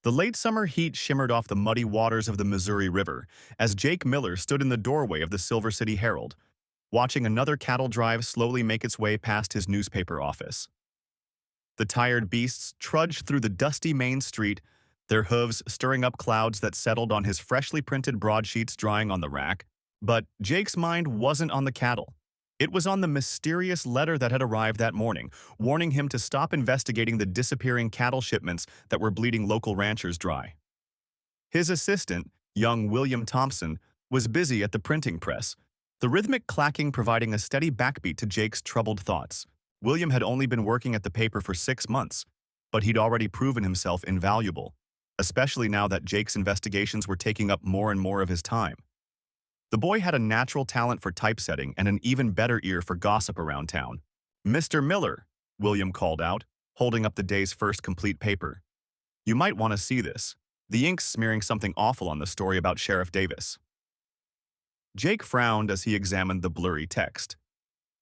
The late summer heat shimmered off the muddy waters of the Missouri River as Jake Miller stood in the doorway of the Silver City Herald, watching another cattle drive slowly make its way past his newspaper office. The tired beasts trudged through the dusty main street, their hooves stirring up clouds that settled on his freshly printed broadsheets drying on the rack. But Jake's mind wasn't on the cattle. It was on the mysterious letter that had arrived that morning, warning him to stop investigating the disappearing cattle shipments that were bleeding local ranchers dry. His assistant, young William Thompson, was busy at the printing press, the rhythmic clacking providing a steady backbeat to Jake's troubled thoughts. William had only been working at the paper for 6 months, but he'd already proven himself invaluable, especially now that Jake's investigations were taking up more and more of his time. The boy had a natural talent for typesetting and an even better ear for gossip around town. "Mr. Miller," William called out, holding up the day's first complete paper. "You might want to see this. The ink's smearing something awful on the story about Sheriff Davis." Jake frowned as he examined the blurry text.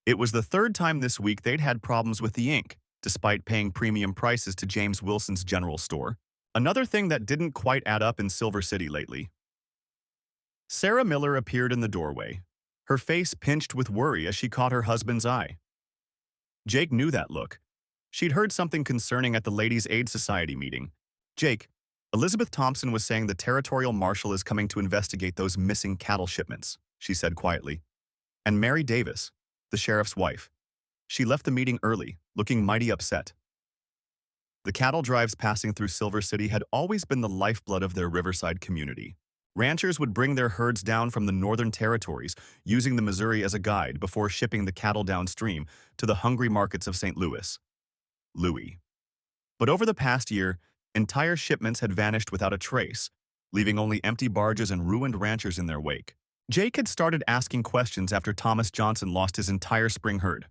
It was the third time this week they'd had problems with the ink, despite paying premium prices to James Wilson's general store. Another thing that didn't quite add up in Silver City lately. Sarah Miller appeared in the doorway, her face pinched with worry as she caught her husband's eye. Jake knew that look. She'd heard something concerning at the Ladies' Aid Society meeting. "Jake, Elizabeth Thompson was saying the territorial marshal is coming to investigate those missing cattle shipments," she said quietly. "And Mary Davis, the sheriff's wife. She left the meeting early, looking mighty upset." The cattle drives passing through Silver City had always been the lifeblood of their riverside community. Ranchers would bring their herds down from the northern territories, using the Missouri as a guide before shipping the cattle downstream to the hungry markets of St. Louis. But over the past year, entire shipments had vanished without a trace, leaving only empty barges and ruined ranchers in their wake. Jake had started asking questions after Thomas Johnson lost his entire spring herd.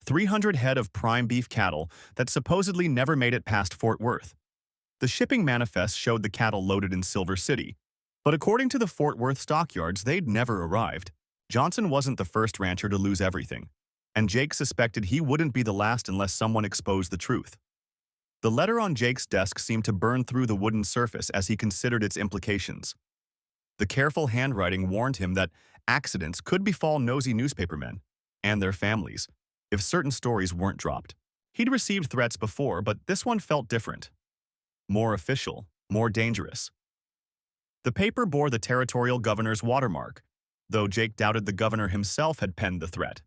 300 head of prime beef cattle that supposedly never made it past Fort Worth. The shipping manifest showed the cattle loaded in Silver City, but according to the Fort Worth stockyards, they'd never arrived. Johnson wasn't the first rancher to lose everything, and Jake suspected he wouldn't be the last unless someone exposed the truth. The letter on Jake's desk seemed to burn through the wooden surface as he considered its implications. The careful handwriting warned him that accidents could befall nosy newspapermen and their families if certain stories weren't dropped. He'd received threats before, but this one felt different. More official, more dangerous. The paper bore the territorial governor's watermark, though Jake doubted the governor himself had penned the threat.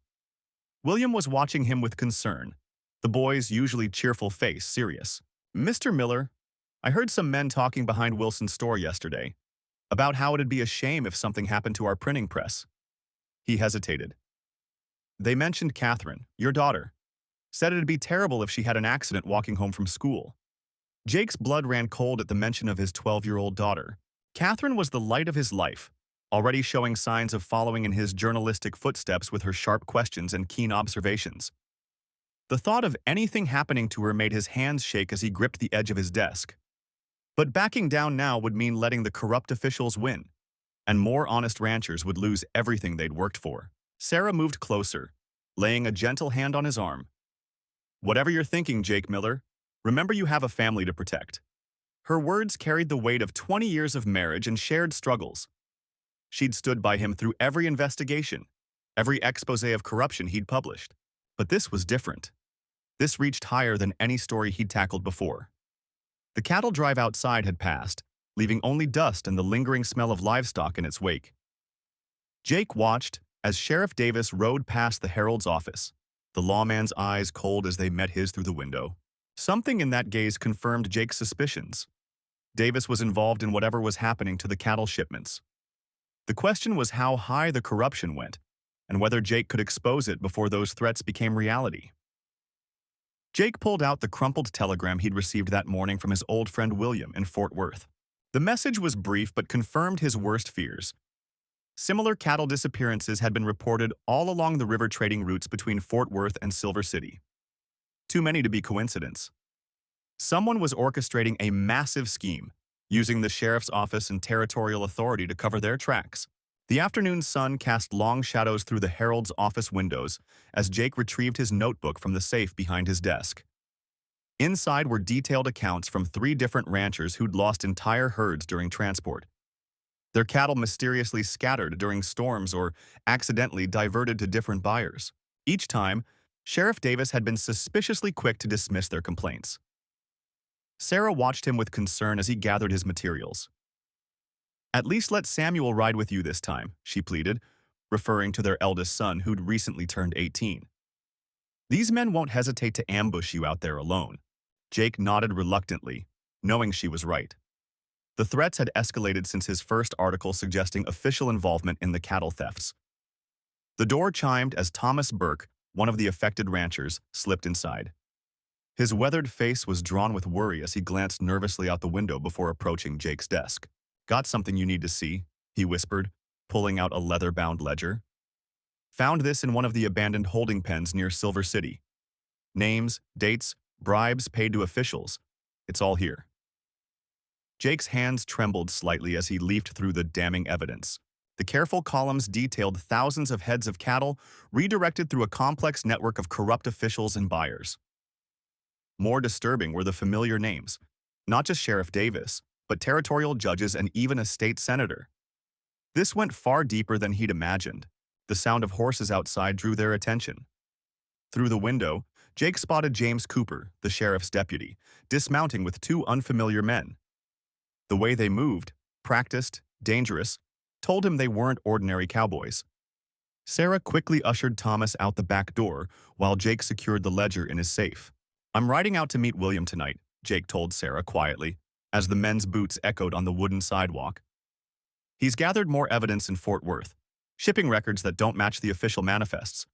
William was watching him with concern, the boy's usually cheerful face serious. "Mr. Miller, I heard some men talking behind Wilson's store yesterday about how it'd be a shame if something happened to our printing press." He hesitated. "They mentioned Catherine, your daughter. Said it'd be terrible if she had an accident walking home from school." Jake's blood ran cold at the mention of his 12-year-old daughter. Catherine was the light of his life, already showing signs of following in his journalistic footsteps with her sharp questions and keen observations. The thought of anything happening to her made his hands shake as he gripped the edge of his desk. But backing down now would mean letting the corrupt officials win, and more honest ranchers would lose everything they'd worked for. Sarah moved closer, laying a gentle hand on his arm. "Whatever you're thinking, Jake Miller, remember you have a family to protect." Her words carried the weight of 20 years of marriage and shared struggles. She'd stood by him through every investigation, every expose of corruption he'd published. But this was different. This reached higher than any story he'd tackled before. The cattle drive outside had passed, leaving only dust and the lingering smell of livestock in its wake. Jake watched as Sheriff Davis rode past the Herald's office, the lawman's eyes cold as they met his through the window. Something in that gaze confirmed Jake's suspicions. Davis was involved in whatever was happening to the cattle shipments. The question was how high the corruption went, and whether Jake could expose it before those threats became reality. Jake pulled out the crumpled telegram he'd received that morning from his old friend William in Fort Worth. The message was brief but confirmed his worst fears. Similar cattle disappearances had been reported all along the river trading routes between Fort Worth and Silver City. Too many to be coincidence. Someone was orchestrating a massive scheme, using the sheriff's office and territorial authority to cover their tracks. The afternoon sun cast long shadows through the Herald's office windows as Jake retrieved his notebook from the safe behind his desk. Inside were detailed accounts from 3 different ranchers who'd lost entire herds during transport. Their cattle mysteriously scattered during storms or accidentally diverted to different buyers. Each time, Sheriff Davis had been suspiciously quick to dismiss their complaints. Sarah watched him with concern as he gathered his materials. "At least let Samuel ride with you this time," she pleaded, referring to their eldest son who'd recently turned 18. "These men won't hesitate to ambush you out there alone." Jake nodded reluctantly, knowing she was right. The threats had escalated since his first article suggesting official involvement in the cattle thefts. The door chimed as Thomas Burke, one of the affected ranchers, slipped inside. His weathered face was drawn with worry as he glanced nervously out the window before approaching Jake's desk. "Got something you need to see," he whispered, pulling out a leather-bound ledger. "Found this in one of the abandoned holding pens near Silver City. Names, dates, bribes paid to officials. It's all here." Jake's hands trembled slightly as he leafed through the damning evidence. The careful columns detailed thousands of heads of cattle redirected through a complex network of corrupt officials and buyers. More disturbing were the familiar names, not just Sheriff Davis, but territorial judges and even a state senator. This went far deeper than he'd imagined. The sound of horses outside drew their attention. Through the window, Jake spotted James Cooper, the sheriff's deputy, dismounting with 2 unfamiliar men. The way they moved, practiced, dangerous, told him they weren't ordinary cowboys. Sarah quickly ushered Thomas out the back door while Jake secured the ledger in his safe. "I'm riding out to meet William tonight," Jake told Sarah quietly, as the men's boots echoed on the wooden sidewalk. "He's gathered more evidence in Fort Worth, shipping records that don't match the official manifests.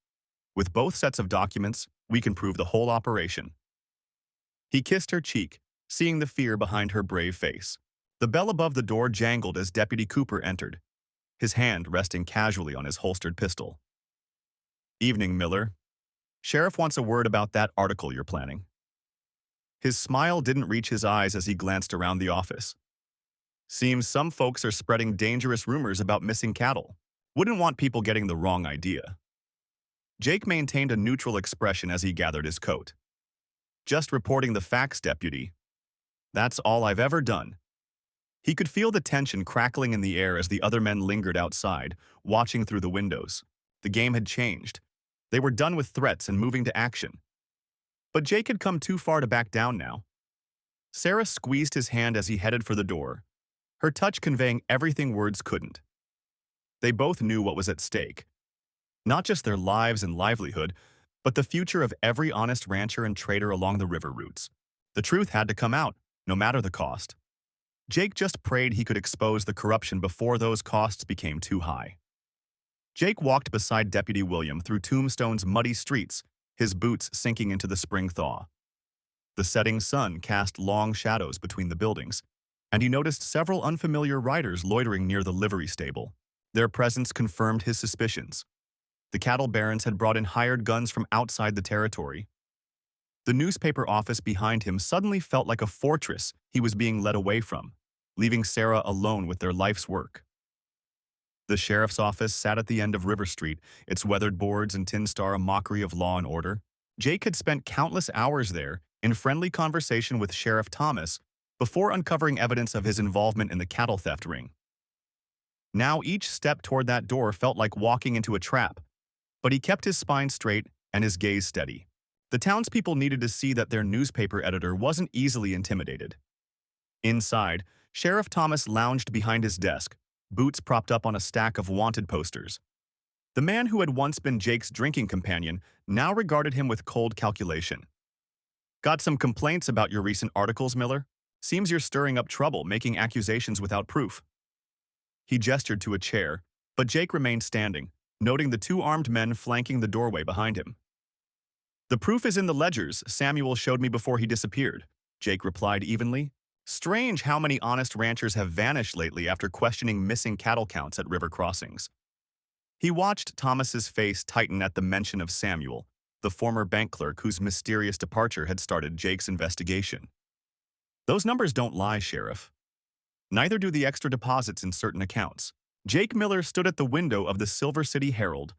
With both sets of documents, we can prove the whole operation." He kissed her cheek, seeing the fear behind her brave face. The bell above the door jangled as Deputy Cooper entered, his hand resting casually on his holstered pistol. "Evening, Miller. Sheriff wants a word about that article you're planning." His smile didn't reach his eyes as he glanced around the office. "Seems some folks are spreading dangerous rumors about missing cattle. Wouldn't want people getting the wrong idea." Jake maintained a neutral expression as he gathered his coat. "Just reporting the facts, Deputy. That's all I've ever done." He could feel the tension crackling in the air as the other men lingered outside, watching through the windows. The game had changed. They were done with threats and moving to action. But Jake had come too far to back down now. Sarah squeezed his hand as he headed for the door, her touch conveying everything words couldn't. They both knew what was at stake. Not just their lives and livelihood, but the future of every honest rancher and trader along the river routes. The truth had to come out, no matter the cost. Jake just prayed he could expose the corruption before those costs became too high. Jake walked beside Deputy William through Tombstone's muddy streets, his boots sinking into the spring thaw. The setting sun cast long shadows between the buildings, and he noticed several unfamiliar riders loitering near the livery stable. Their presence confirmed his suspicions. The cattle barons had brought in hired guns from outside the territory. The newspaper office behind him suddenly felt like a fortress he was being led away from, leaving Sarah alone with their life's work. The sheriff's office sat at the end of River Street, its weathered boards and tin star a mockery of law and order. Jake had spent countless hours there in friendly conversation with Sheriff Thomas before uncovering evidence of his involvement in the cattle theft ring. Now each step toward that door felt like walking into a trap, but he kept his spine straight and his gaze steady. The townspeople needed to see that their newspaper editor wasn't easily intimidated. Inside, Sheriff Thomas lounged behind his desk, boots propped up on a stack of wanted posters. The man who had once been Jake's drinking companion now regarded him with cold calculation. "Got some complaints about your recent articles, Miller? Seems you're stirring up trouble, making accusations without proof." He gestured to a chair, but Jake remained standing, noting the 2 armed men flanking the doorway behind him. "The proof is in the ledgers Samuel showed me before he disappeared," Jake replied evenly. "Strange how many honest ranchers have vanished lately after questioning missing cattle counts at river crossings." He watched Thomas's face tighten at the mention of Samuel, the former bank clerk whose mysterious departure had started Jake's investigation. "Those numbers don't lie, Sheriff. Neither do the extra deposits in certain accounts." Jake Miller stood at the window of the Silver City Herald,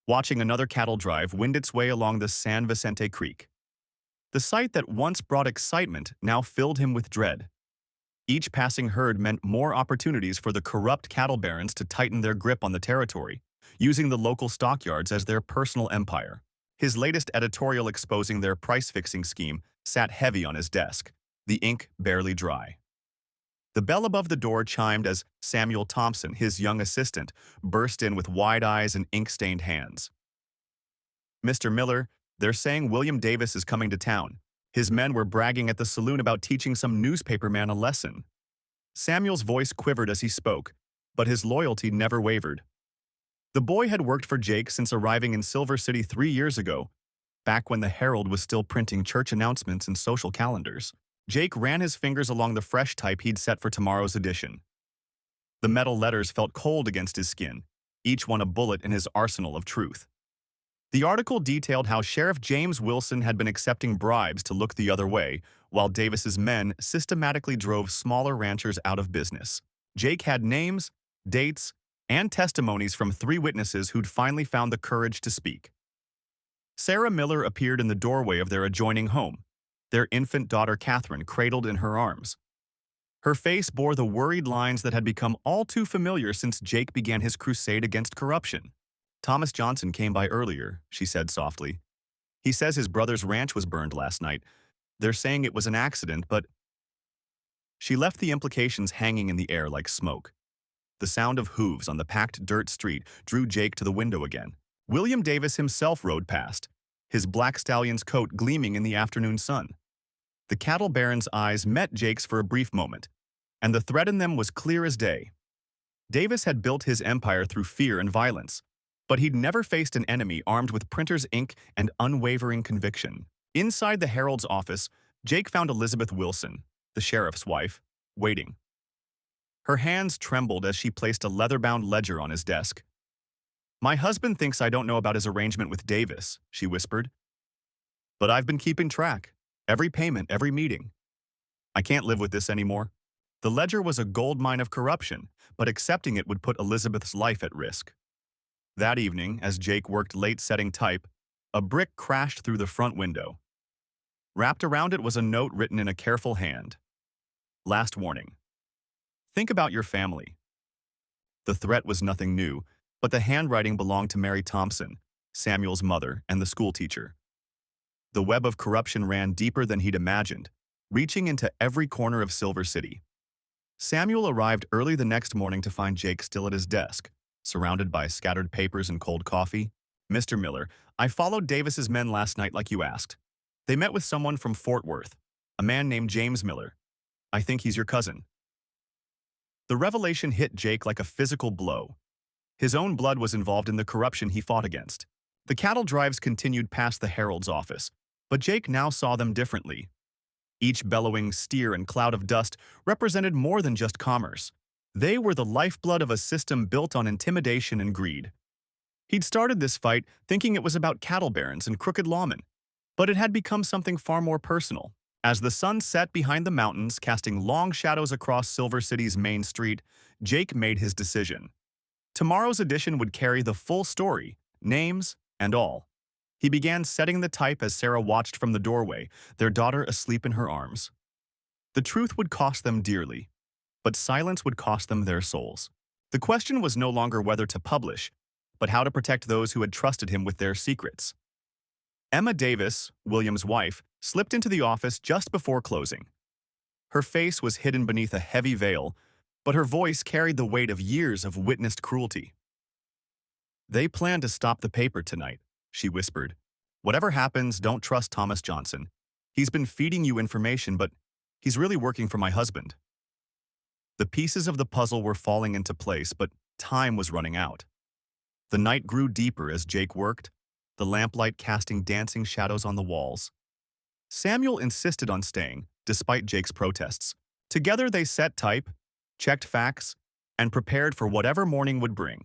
watching another cattle drive wind its way along the San Vicente Creek. The sight that once brought excitement now filled him with dread. Each passing herd meant more opportunities for the corrupt cattle barons to tighten their grip on the territory, using the local stockyards as their personal empire. His latest editorial exposing their price-fixing scheme sat heavy on his desk, the ink barely dry. The bell above the door chimed as Samuel Thompson, his young assistant, burst in with wide eyes and ink-stained hands. "Mr. Miller, they're saying William Davis is coming to town. His men were bragging at the saloon about teaching some newspaperman a lesson." Samuel's voice quivered as he spoke, but his loyalty never wavered. The boy had worked for Jake since arriving in Silver City 3 years ago, back when the Herald was still printing church announcements and social calendars. Jake ran his fingers along the fresh type he'd set for tomorrow's edition. The metal letters felt cold against his skin, each one a bullet in his arsenal of truth. The article detailed how Sheriff James Wilson had been accepting bribes to look the other way, while Davis's men systematically drove smaller ranchers out of business. Jake had names, dates, and testimonies from 3 witnesses who'd finally found the courage to speak. Sarah Miller appeared in the doorway of their adjoining home, their infant daughter Catherine cradled in her arms. Her face bore the worried lines that had become all too familiar since Jake began his crusade against corruption. "Thomas Johnson came by earlier," she said softly. "He says his brother's ranch was burned last night. They're saying it was an accident, but—" She left the implications hanging in the air like smoke. The sound of hooves on the packed dirt street drew Jake to the window again. William Davis himself rode past, his black stallion's coat gleaming in the afternoon sun. The cattle baron's eyes met Jake's for a brief moment, and the threat in them was clear as day. Davis had built his empire through fear and violence, but he'd never faced an enemy armed with printer's ink and unwavering conviction. Inside the Herald's office, Jake found Elizabeth Wilson, the sheriff's wife, waiting. Her hands trembled as she placed a leather-bound ledger on his desk. "My husband thinks I don't know about his arrangement with Davis," she whispered. "But I've been keeping track. Every payment, every meeting. I can't live with this anymore." The ledger was a goldmine of corruption, but accepting it would put Elizabeth's life at risk. That evening, as Jake worked late setting type, a brick crashed through the front window. Wrapped around it was a note written in a careful hand. "Last warning. Think about your family." The threat was nothing new, but the handwriting belonged to Mary Thompson, Samuel's mother, and the schoolteacher. The web of corruption ran deeper than he'd imagined, reaching into every corner of Silver City. Samuel arrived early the next morning to find Jake still at his desk, surrounded by scattered papers and cold coffee. "Mr. Miller, I followed Davis's men last night like you asked. They met with someone from Fort Worth, a man named James Miller. I think he's your cousin." The revelation hit Jake like a physical blow. His own blood was involved in the corruption he fought against. The cattle drives continued past the Herald's office, but Jake now saw them differently. Each bellowing steer and cloud of dust represented more than just commerce. They were the lifeblood of a system built on intimidation and greed. He'd started this fight thinking it was about cattle barons and crooked lawmen, but it had become something far more personal. As the sun set behind the mountains, casting long shadows across Silver City's main street, Jake made his decision. Tomorrow's edition would carry the full story, names and all. He began setting the type as Sarah watched from the doorway, their daughter asleep in her arms. The truth would cost them dearly, but silence would cost them their souls. The question was no longer whether to publish, but how to protect those who had trusted him with their secrets. Emma Davis, William's wife, slipped into the office just before closing. Her face was hidden beneath a heavy veil, but her voice carried the weight of years of witnessed cruelty. "They plan to stop the paper tonight," she whispered. "Whatever happens, don't trust Thomas Johnson. He's been feeding you information, but he's really working for my husband." The pieces of the puzzle were falling into place, but time was running out. The night grew deeper as Jake worked, the lamplight casting dancing shadows on the walls. Samuel insisted on staying, despite Jake's protests. Together they set type, checked facts, and prepared for whatever morning would bring.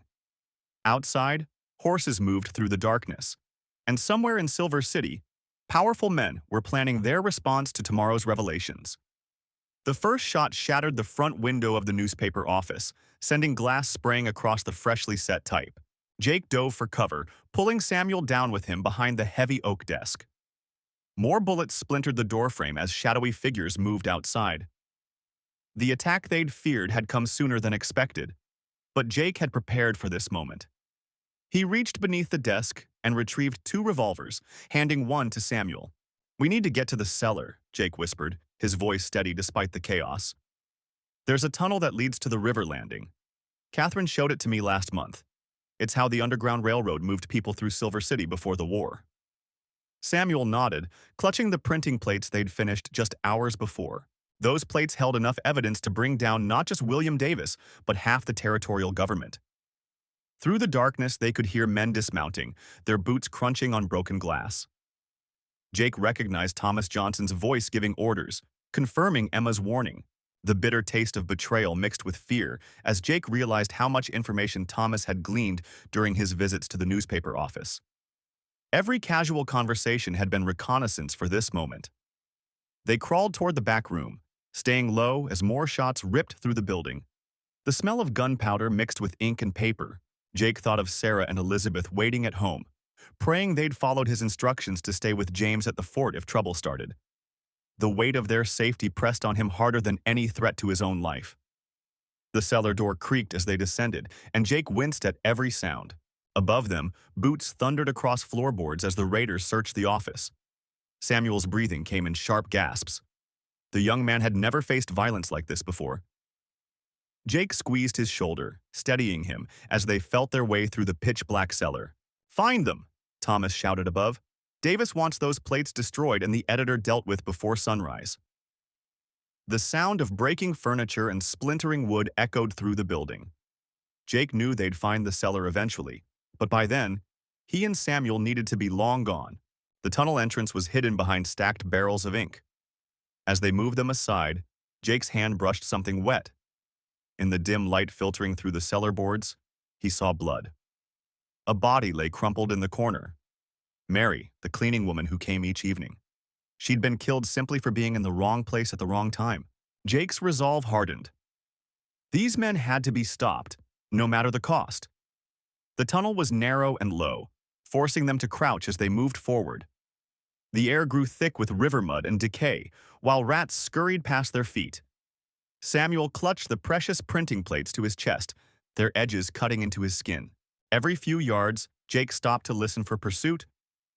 Outside, horses moved through the darkness, and somewhere in Silver City, powerful men were planning their response to tomorrow's revelations. The first shot shattered the front window of the newspaper office, sending glass spraying across the freshly set type. Jake dove for cover, pulling Samuel down with him behind the heavy oak desk. More bullets splintered the doorframe as shadowy figures moved outside. The attack they'd feared had come sooner than expected, but Jake had prepared for this moment. He reached beneath the desk and retrieved 2 revolvers, handing one to Samuel. "We need to get to the cellar," Jake whispered, his voice steady despite the chaos. "There's a tunnel that leads to the river landing. Catherine showed it to me last month. It's how the Underground Railroad moved people through Silver City before the war." Samuel nodded, clutching the printing plates they'd finished just hours before. Those plates held enough evidence to bring down not just William Davis, but half the territorial government. Through the darkness, they could hear men dismounting, their boots crunching on broken glass. Jake recognized Thomas Johnson's voice giving orders, confirming Emma's warning. The bitter taste of betrayal mixed with fear as Jake realized how much information Thomas had gleaned during his visits to the newspaper office. Every casual conversation had been reconnaissance for this moment. They crawled toward the back room, staying low as more shots ripped through the building. The smell of gunpowder mixed with ink and paper. Jake thought of Sarah and Elizabeth waiting at home, praying they'd followed his instructions to stay with James at the fort if trouble started. The weight of their safety pressed on him harder than any threat to his own life. The cellar door creaked as they descended, and Jake winced at every sound. Above them, boots thundered across floorboards as the raiders searched the office. Samuel's breathing came in sharp gasps. The young man had never faced violence like this before. Jake squeezed his shoulder, steadying him as they felt their way through the pitch-black cellar. "Find them!" Thomas shouted above. "Davis wants those plates destroyed and the editor dealt with before sunrise." The sound of breaking furniture and splintering wood echoed through the building. Jake knew they'd find the cellar eventually, but by then, he and Samuel needed to be long gone. The tunnel entrance was hidden behind stacked barrels of ink. As they moved them aside, Jake's hand brushed something wet. In the dim light filtering through the cellar boards, he saw blood. A body lay crumpled in the corner. Mary, the cleaning woman who came each evening. She'd been killed simply for being in the wrong place at the wrong time. Jake's resolve hardened. These men had to be stopped, no matter the cost. The tunnel was narrow and low, forcing them to crouch as they moved forward. The air grew thick with river mud and decay, while rats scurried past their feet. Samuel clutched the precious printing plates to his chest, their edges cutting into his skin. Every few yards, Jake stopped to listen for pursuit,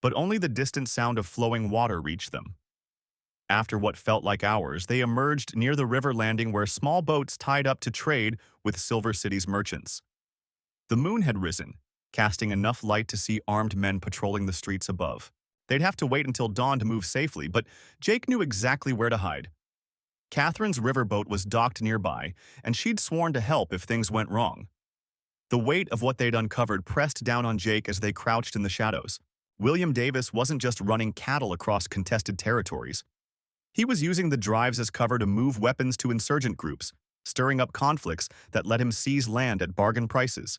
but only the distant sound of flowing water reached them. After what felt like hours, they emerged near the river landing where small boats tied up to trade with Silver City's merchants. The moon had risen, casting enough light to see armed men patrolling the streets above. They'd have to wait until dawn to move safely, but Jake knew exactly where to hide. Catherine's riverboat was docked nearby, and she'd sworn to help if things went wrong. The weight of what they'd uncovered pressed down on Jake as they crouched in the shadows. William Davis wasn't just running cattle across contested territories. He was using the drives as cover to move weapons to insurgent groups, stirring up conflicts that let him seize land at bargain prices.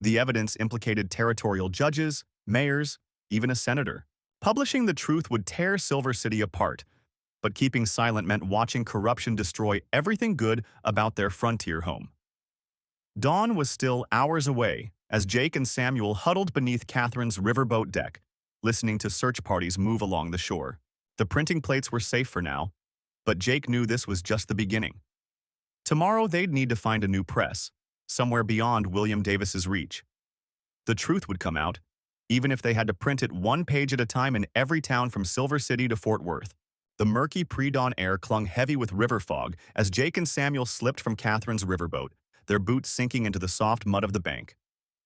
The evidence implicated territorial judges, mayors, even a senator. Publishing the truth would tear Silver City apart, but keeping silent meant watching corruption destroy everything good about their frontier home. Dawn was still hours away as Jake and Samuel huddled beneath Catherine's riverboat deck, listening to search parties move along the shore. The printing plates were safe for now, but Jake knew this was just the beginning. Tomorrow they'd need to find a new press, somewhere beyond William Davis's reach. The truth would come out, even if they had to print it one page at a time in every town from Silver City to Fort Worth. The murky pre-dawn air clung heavy with river fog as Jake and Samuel slipped from Catherine's riverboat, their boots sinking into the soft mud of the bank.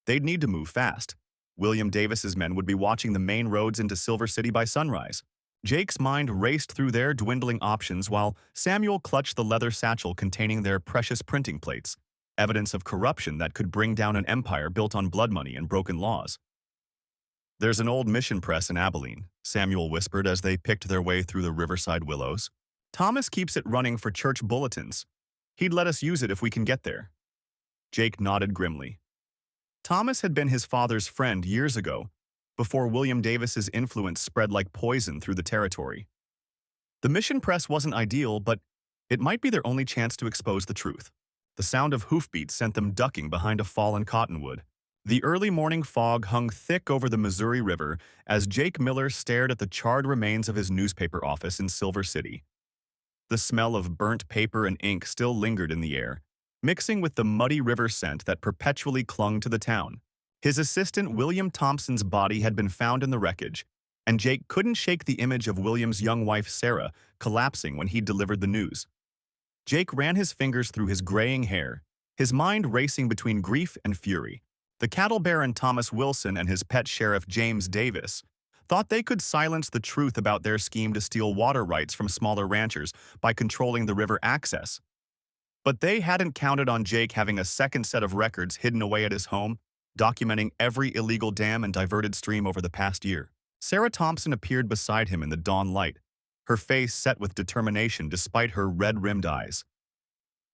They'd need to move fast. William Davis's men would be watching the main roads into Silver City by sunrise. Jake's mind raced through their dwindling options while Samuel clutched the leather satchel containing their precious printing plates, evidence of corruption that could bring down an empire built on blood money and broken laws. "There's an old mission press in Abilene," Samuel whispered as they picked their way through the riverside willows. "Thomas keeps it running for church bulletins. He'd let us use it if we can get there." Jake nodded grimly. Thomas had been his father's friend years ago, before William Davis's influence spread like poison through the territory. The mission press wasn't ideal, but it might be their only chance to expose the truth. The sound of hoofbeats sent them ducking behind a fallen cottonwood. The early morning fog hung thick over the Missouri River as Jake Miller stared at the charred remains of his newspaper office in Silver City. The smell of burnt paper and ink still lingered in the air, mixing with the muddy river scent that perpetually clung to the town. His assistant William Thompson's body had been found in the wreckage, and Jake couldn't shake the image of William's young wife Sarah collapsing when he delivered the news. Jake ran his fingers through his graying hair, his mind racing between grief and fury. The cattle baron Thomas Wilson and his pet sheriff James Davis thought they could silence the truth about their scheme to steal water rights from smaller ranchers by controlling the river access. But they hadn't counted on Jake having a second set of records hidden away at his home, documenting every illegal dam and diverted stream over the past year. Sarah Thompson appeared beside him in the dawn light, her face set with determination despite her red-rimmed eyes.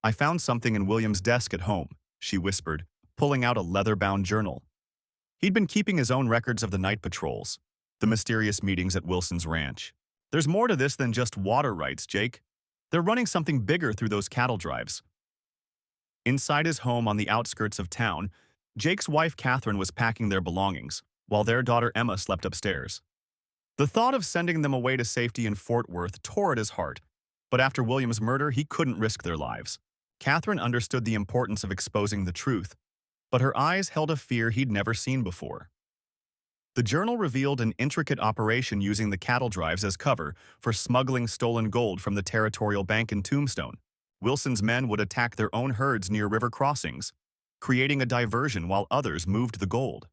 "I found something in William's desk at home," she whispered, pulling out a leather-bound journal. He'd been keeping his own records of the night patrols, the mysterious meetings at Wilson's ranch. "There's more to this than just water rights, Jake. They're running something bigger through those cattle drives." Inside his home on the outskirts of town, Jake's wife Catherine was packing their belongings, while their daughter Emma slept upstairs. The thought of sending them away to safety in Fort Worth tore at his heart, but after William's murder, he couldn't risk their lives. Catherine understood the importance of exposing the truth, but her eyes held a fear he'd never seen before. The journal revealed an intricate operation using the cattle drives as cover for smuggling stolen gold from the Territorial Bank in Tombstone. Wilson's men would attack their own herds near river crossings, creating a diversion while others moved the gold.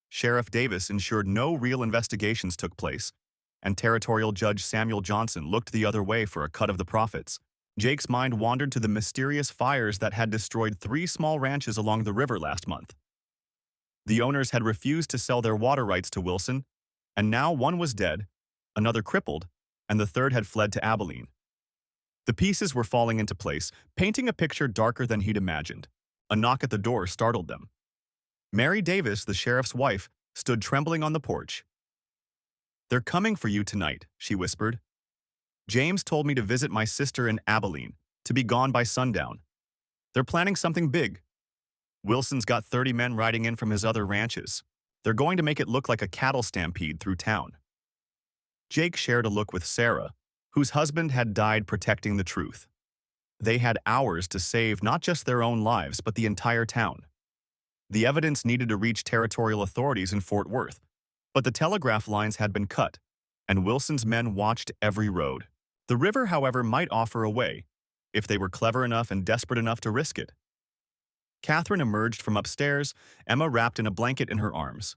Sheriff Davis ensured no real investigations took place, and Territorial Judge Samuel Johnson looked the other way for a cut of the profits. Jake's mind wandered to the mysterious fires that had destroyed 3 small ranches along the river last month. The owners had refused to sell their water rights to Wilson, and now one was dead, another crippled, and the third had fled to Abilene. The pieces were falling into place, painting a picture darker than he'd imagined. A knock at the door startled them. Mary Davis, the sheriff's wife, stood trembling on the porch. "They're coming for you tonight," she whispered. "James told me to visit my sister in Abilene, to be gone by sundown. They're planning something big. Wilson's got 30 men riding in from his other ranches. They're going to make it look like a cattle stampede through town." Jake shared a look with Sarah, whose husband had died protecting the truth. They had hours to save not just their own lives, but the entire town. The evidence needed to reach territorial authorities in Fort Worth, but the telegraph lines had been cut, and Wilson's men watched every road. The river, however, might offer a way, if they were clever enough and desperate enough to risk it. Catherine emerged from upstairs, Emma wrapped in a blanket in her arms.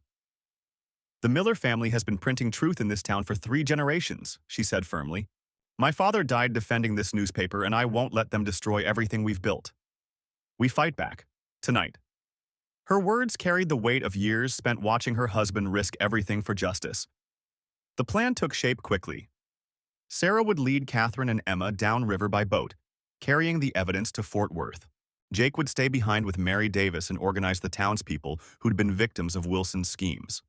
"The Miller family has been printing truth in this town for 3 generations, she said firmly. "My father died defending this newspaper, and I won't let them destroy everything we've built. We fight back. Tonight." Her words carried the weight of years spent watching her husband risk everything for justice. The plan took shape quickly. Sarah would lead Catherine and Emma downriver by boat, carrying the evidence to Fort Worth. Jake would stay behind with Mary Davis and organize the townspeople who'd been victims of Wilson's schemes.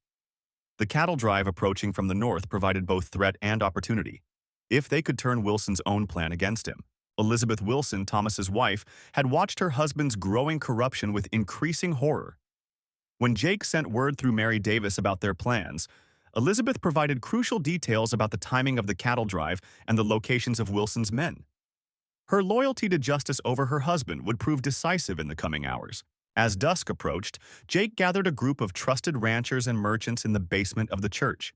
The cattle drive approaching from the north provided both threat and opportunity, if they could turn Wilson's own plan against him. Elizabeth Wilson, Thomas's wife, had watched her husband's growing corruption with increasing horror. When Jake sent word through Mary Davis about their plans, Elizabeth provided crucial details about the timing of the cattle drive and the locations of Wilson's men. Her loyalty to justice over her husband would prove decisive in the coming hours. As dusk approached, Jake gathered a group of trusted ranchers and merchants in the basement of the church.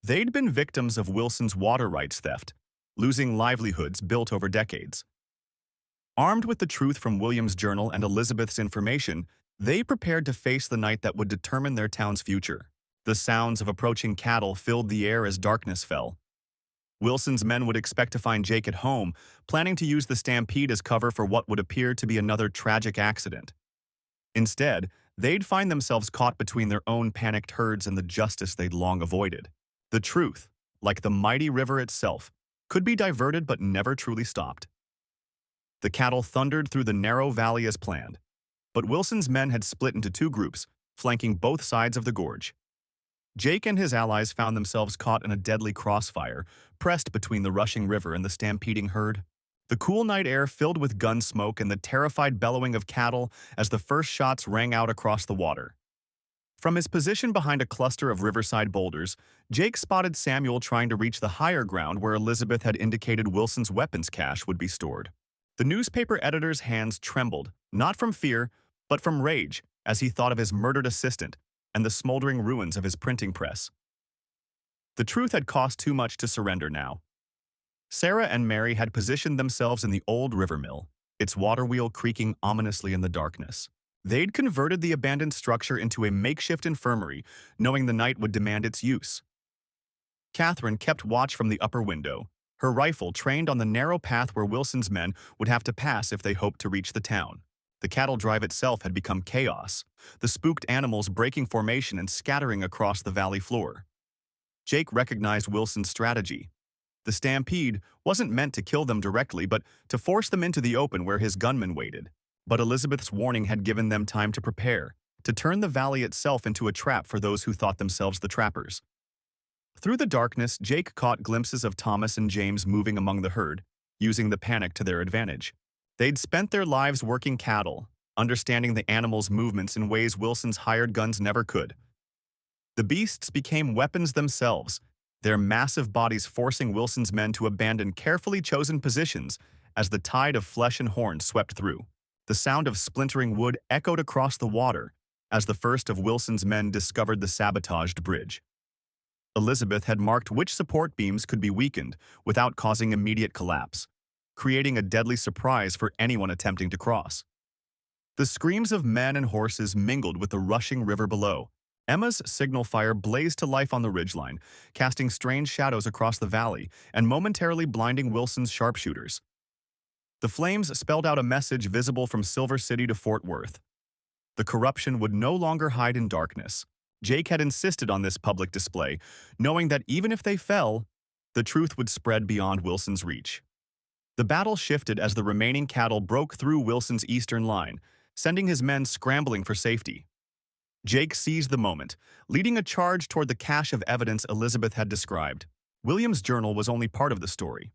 They'd been victims of Wilson's water rights theft, losing livelihoods built over decades. Armed with the truth from William's journal and Elizabeth's information, they prepared to face the night that would determine their town's future. The sounds of approaching cattle filled the air as darkness fell. Wilson's men would expect to find Jake at home, planning to use the stampede as cover for what would appear to be another tragic accident. Instead, they'd find themselves caught between their own panicked herds and the justice they'd long avoided. The truth, like the mighty river itself, could be diverted but never truly stopped. The cattle thundered through the narrow valley as planned, but Wilson's men had split into 2 groups, flanking both sides of the gorge. Jake and his allies found themselves caught in a deadly crossfire, pressed between the rushing river and the stampeding herd. The cool night air filled with gun smoke and the terrified bellowing of cattle as the first shots rang out across the water. From his position behind a cluster of riverside boulders, Jake spotted Samuel trying to reach the higher ground where Elizabeth had indicated Wilson's weapons cache would be stored. The newspaper editor's hands trembled, not from fear, but from rage, as he thought of his murdered assistant and the smoldering ruins of his printing press. The truth had cost too much to surrender now. Sarah and Mary had positioned themselves in the old river mill, its water wheel creaking ominously in the darkness. They'd converted the abandoned structure into a makeshift infirmary, knowing the night would demand its use. Catherine kept watch from the upper window, her rifle trained on the narrow path where Wilson's men would have to pass if they hoped to reach the town. The cattle drive itself had become chaos, the spooked animals breaking formation and scattering across the valley floor. Jake recognized Wilson's strategy. The stampede wasn't meant to kill them directly, but to force them into the open where his gunmen waited. But Elizabeth's warning had given them time to prepare, to turn the valley itself into a trap for those who thought themselves the trappers. Through the darkness, Jake caught glimpses of Thomas and James moving among the herd, using the panic to their advantage. They'd spent their lives working cattle, understanding the animals' movements in ways Wilson's hired guns never could. The beasts became weapons themselves, their massive bodies forcing Wilson's men to abandon carefully chosen positions as the tide of flesh and horn swept through. The sound of splintering wood echoed across the water as the first of Wilson's men discovered the sabotaged bridge. Elizabeth had marked which support beams could be weakened without causing immediate collapse, creating a deadly surprise for anyone attempting to cross. The screams of men and horses mingled with the rushing river below. Emma's signal fire blazed to life on the ridgeline, casting strange shadows across the valley and momentarily blinding Wilson's sharpshooters. The flames spelled out a message visible from Silver City to Fort Worth. The corruption would no longer hide in darkness. Jake had insisted on this public display, knowing that even if they fell, the truth would spread beyond Wilson's reach. The battle shifted as the remaining cattle broke through Wilson's eastern line, sending his men scrambling for safety. Jake seized the moment, leading a charge toward the cache of evidence Elizabeth had described. William's journal was only part of the story.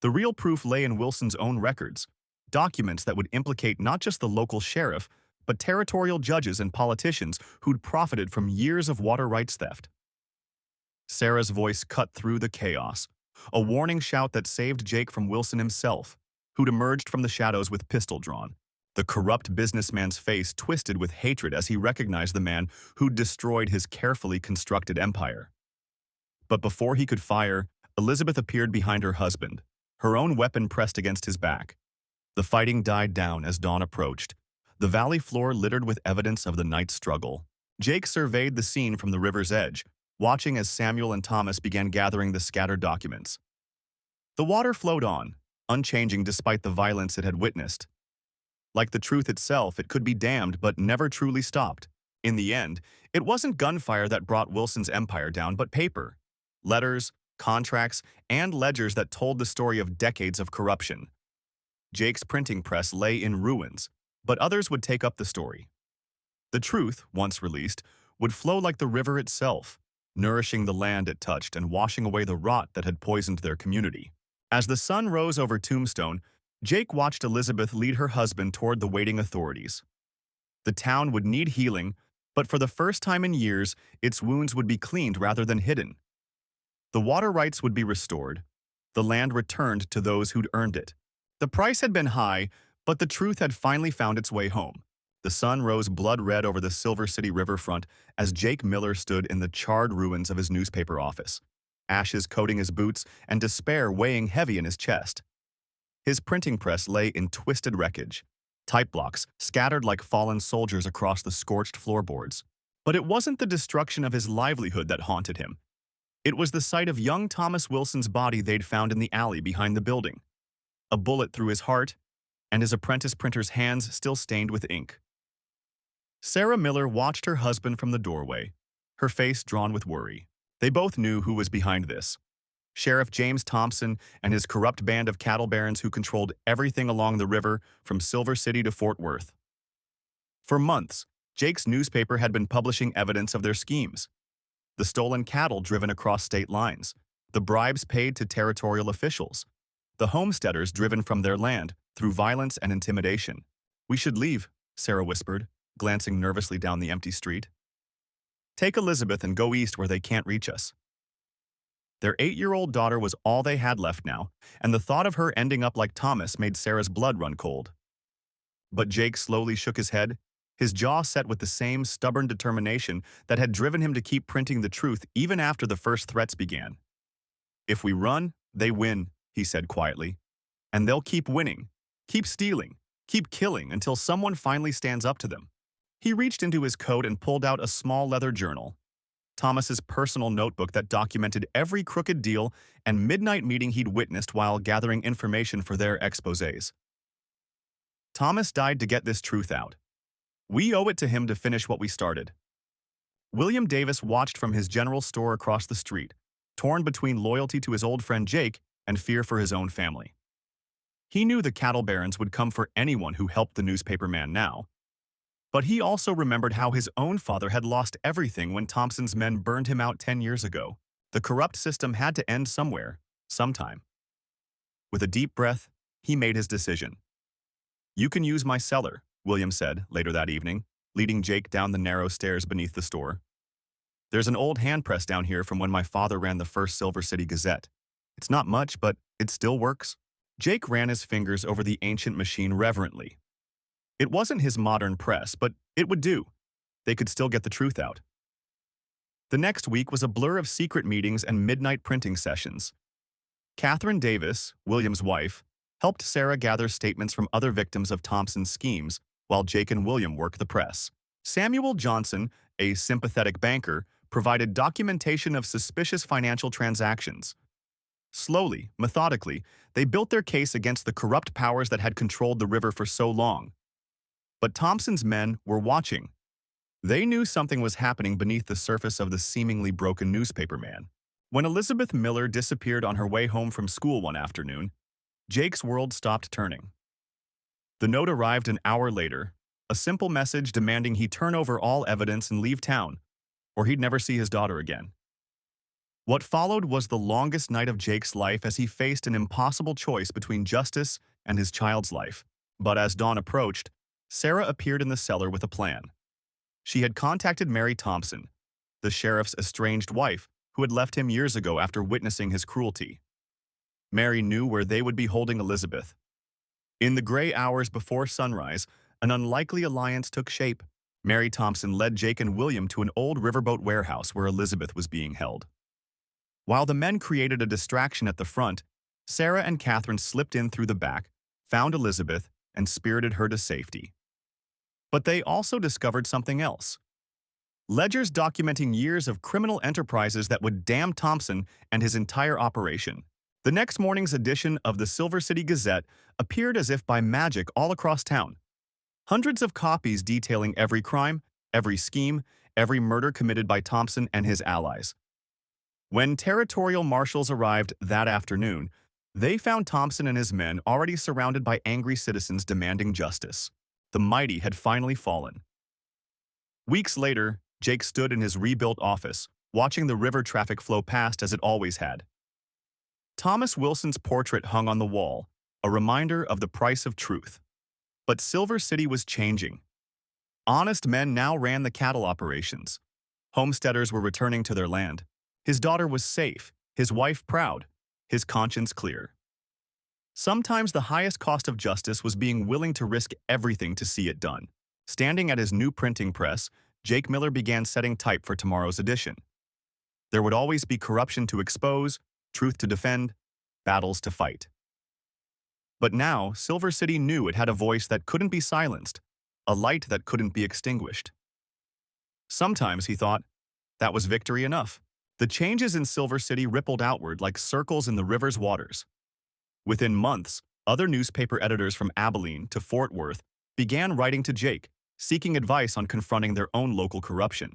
The real proof lay in Wilson's own records, documents that would implicate not just the local sheriff, but territorial judges and politicians who'd profited from years of water rights theft. Sarah's voice cut through the chaos, a warning shout that saved Jake from Wilson himself, who'd emerged from the shadows with pistol drawn. The corrupt businessman's face twisted with hatred as he recognized the man who'd destroyed his carefully constructed empire. But before he could fire, Elizabeth appeared behind her husband, her own weapon pressed against his back. The fighting died down as dawn approached, the valley floor littered with evidence of the night's struggle. Jake surveyed the scene from the river's edge, watching as Samuel and Thomas began gathering the scattered documents. The water flowed on, unchanging despite the violence it had witnessed. Like the truth itself, it could be damned but never truly stopped. In the end, it wasn't gunfire that brought Wilson's empire down, but paper. Letters, contracts, and ledgers that told the story of decades of corruption. Jake's printing press lay in ruins, but others would take up the story. The truth, once released, would flow like the river itself, nourishing the land it touched and washing away the rot that had poisoned their community. As the sun rose over Tombstone, Jake watched Elizabeth lead her husband toward the waiting authorities. The town would need healing, but for the first time in years, its wounds would be cleaned rather than hidden. The water rights would be restored, the land returned to those who'd earned it. The price had been high, but the truth had finally found its way home. The sun rose blood-red over the Silver City riverfront as Jake Miller stood in the charred ruins of his newspaper office, ashes coating his boots and despair weighing heavy in his chest. His printing press lay in twisted wreckage, type blocks scattered like fallen soldiers across the scorched floorboards. But it wasn't the destruction of his livelihood that haunted him. It was the sight of young Thomas Wilson's body they'd found in the alley behind the building. A bullet through his heart, and his apprentice printer's hands still stained with ink. Sarah Miller watched her husband from the doorway, her face drawn with worry. They both knew who was behind this. Sheriff James Thompson and his corrupt band of cattle barons who controlled everything along the river from Silver City to Fort Worth. For months, Jake's newspaper had been publishing evidence of their schemes. The stolen cattle driven across state lines, the bribes paid to territorial officials, the homesteaders driven from their land through violence and intimidation. "We should leave," Sarah whispered, glancing nervously down the empty street. "Take Elizabeth and go east where they can't reach us." Their 8-year-old daughter was all they had left now, and the thought of her ending up like Thomas made Sarah's blood run cold. But Jake slowly shook his head, his jaw set with the same stubborn determination that had driven him to keep printing the truth even after the first threats began. "If we run, they win," he said quietly. "And they'll keep winning, keep stealing, keep killing until someone finally stands up to them." He reached into his coat and pulled out a small leather journal, Thomas's personal notebook that documented every crooked deal and midnight meeting he'd witnessed while gathering information for their exposés. "Thomas died to get this truth out. We owe it to him to finish what we started." William Davis watched from his general store across the street, torn between loyalty to his old friend Jake and fear for his own family. He knew the cattle barons would come for anyone who helped the newspaper man now. But he also remembered how his own father had lost everything when Thompson's men burned him out 10 years ago. The corrupt system had to end somewhere, sometime. With a deep breath, he made his decision. "You can use my cellar," William said later that evening, leading Jake down the narrow stairs beneath the store. "There's an old hand press down here from when my father ran the first Silver City Gazette. It's not much, but it still works." Jake ran his fingers over the ancient machine reverently. It wasn't his modern press, but it would do. They could still get the truth out. The next week was a blur of secret meetings and midnight printing sessions. Catherine Davis, William's wife, helped Sarah gather statements from other victims of Thompson's schemes, while Jake and William worked the press. Samuel Johnson, a sympathetic banker, provided documentation of suspicious financial transactions. Slowly, methodically, they built their case against the corrupt powers that had controlled the river for so long. But Thompson's men were watching. They knew something was happening beneath the surface of the seemingly broken newspaper man. When Elizabeth Miller disappeared on her way home from school one afternoon, Jake's world stopped turning. The note arrived an hour later, a simple message demanding he turn over all evidence and leave town, or he'd never see his daughter again. What followed was the longest night of Jake's life as he faced an impossible choice between justice and his child's life. But as dawn approached, Sarah appeared in the cellar with a plan. She had contacted Mary Thompson, the sheriff's estranged wife, who had left him years ago after witnessing his cruelty. Mary knew where they would be holding Elizabeth. In the gray hours before sunrise, an unlikely alliance took shape. Mary Thompson led Jake and William to an old riverboat warehouse where Elizabeth was being held. While the men created a distraction at the front, Sarah and Catherine slipped in through the back, found Elizabeth, and spirited her to safety. But they also discovered something else. Ledgers documenting years of criminal enterprises that would damn Thompson and his entire operation. The next morning's edition of the Silver City Gazette appeared as if by magic all across town. Hundreds of copies detailing every crime, every scheme, every murder committed by Thompson and his allies. When territorial marshals arrived that afternoon, they found Thompson and his men already surrounded by angry citizens demanding justice. The mighty had finally fallen. Weeks later, Jake stood in his rebuilt office, watching the river traffic flow past as it always had. Thomas Wilson's portrait hung on the wall, a reminder of the price of truth. But Silver City was changing. Honest men now ran the cattle operations. Homesteaders were returning to their land. His daughter was safe, his wife proud, his conscience clear. Sometimes the highest cost of justice was being willing to risk everything to see it done. Standing at his new printing press, Jake Miller began setting type for tomorrow's edition. There would always be corruption to expose, truth to defend, battles to fight. But now, Silver City knew it had a voice that couldn't be silenced, a light that couldn't be extinguished. Sometimes, he thought, that was victory enough. The changes in Silver City rippled outward like circles in the river's waters. Within months, other newspaper editors from Abilene to Fort Worth began writing to Jake, seeking advice on confronting their own local corruption.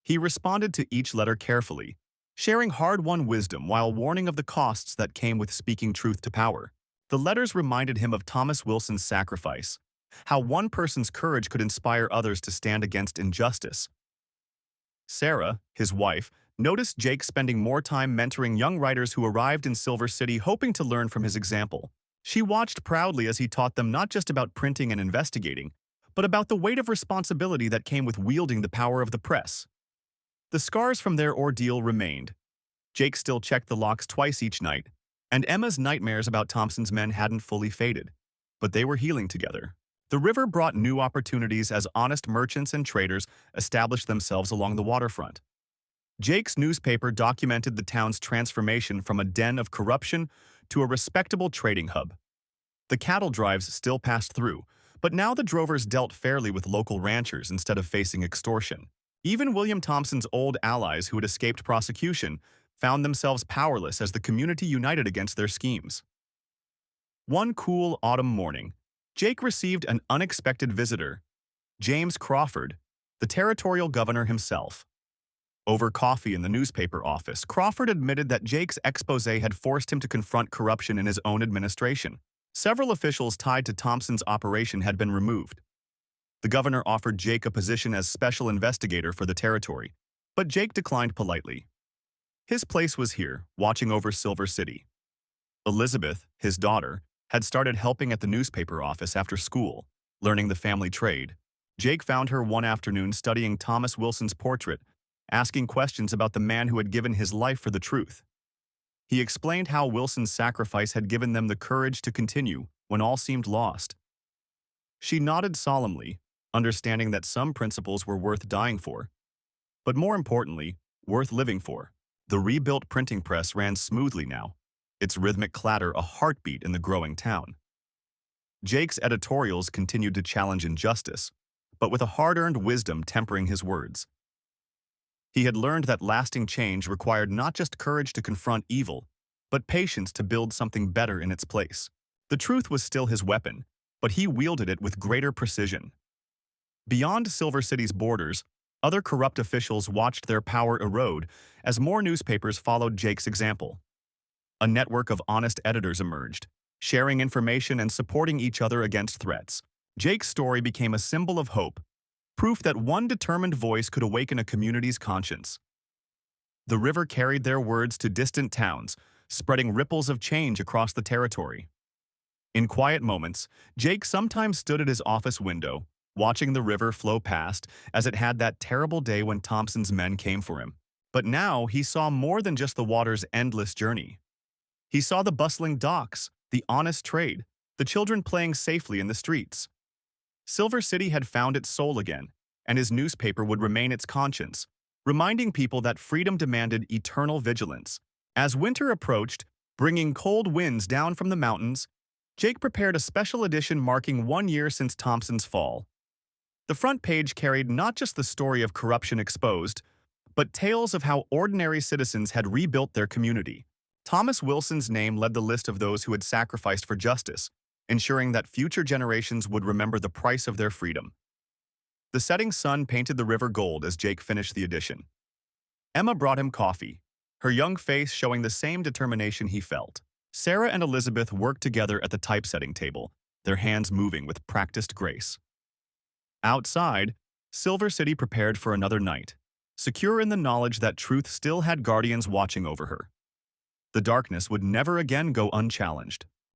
He responded to each letter carefully, sharing hard-won wisdom while warning of the costs that came with speaking truth to power. The letters reminded him of Thomas Wilson's sacrifice, how one person's courage could inspire others to stand against injustice. Sarah, his wife, noticed Jake spending more time mentoring young writers who arrived in Silver City hoping to learn from his example. She watched proudly as he taught them not just about printing and investigating, but about the weight of responsibility that came with wielding the power of the press. The scars from their ordeal remained. Jake still checked the locks twice each night, and Emma's nightmares about Thompson's men hadn't fully faded, but they were healing together. The river brought new opportunities as honest merchants and traders established themselves along the waterfront. Jake's newspaper documented the town's transformation from a den of corruption to a respectable trading hub. The cattle drives still passed through, but now the drovers dealt fairly with local ranchers instead of facing extortion. Even William Thompson's old allies who had escaped prosecution found themselves powerless as the community united against their schemes. One cool autumn morning, Jake received an unexpected visitor, James Crawford, the territorial governor himself. Over coffee in the newspaper office, Crawford admitted that Jake's exposé had forced him to confront corruption in his own administration. Several officials tied to Thompson's operation had been removed. The governor offered Jake a position as special investigator for the territory, but Jake declined politely. His place was here, watching over Silver City. Elizabeth, his daughter, had started helping at the newspaper office after school, learning the family trade. Jake found her one afternoon studying Thomas Wilson's portrait, asking questions about the man who had given his life for the truth. He explained how Wilson's sacrifice had given them the courage to continue when all seemed lost. She nodded solemnly, understanding that some principles were worth dying for, but more importantly, worth living for. The rebuilt printing press ran smoothly now, its rhythmic clatter a heartbeat in the growing town. Jake's editorials continued to challenge injustice, but with a hard-earned wisdom tempering his words. He had learned that lasting change required not just courage to confront evil, but patience to build something better in its place. The truth was still his weapon, but he wielded it with greater precision. Beyond Silver City's borders, other corrupt officials watched their power erode as more newspapers followed Jake's example. A network of honest editors emerged, sharing information and supporting each other against threats. Jake's story became a symbol of hope, proof that one determined voice could awaken a community's conscience. The river carried their words to distant towns, spreading ripples of change across the territory. In quiet moments, Jake sometimes stood at his office window, watching the river flow past as it had that terrible day when Thompson's men came for him. But now he saw more than just the water's endless journey. He saw the bustling docks, the honest trade, the children playing safely in the streets. Silver City had found its soul again, and his newspaper would remain its conscience, reminding people that freedom demanded eternal vigilance. As winter approached, bringing cold winds down from the mountains, Jake prepared a special edition marking 1 year since Thompson's fall. The front page carried not just the story of corruption exposed, but tales of how ordinary citizens had rebuilt their community. Thomas Wilson's name led the list of those who had sacrificed for justice, ensuring that future generations would remember the price of their freedom. The setting sun painted the river gold as Jake finished the edition. Emma brought him coffee, her young face showing the same determination he felt. Sarah and Elizabeth worked together at the typesetting table, their hands moving with practiced grace. Outside, Silver City prepared for another night, secure in the knowledge that truth still had guardians watching over her. The darkness would never again go unchallenged.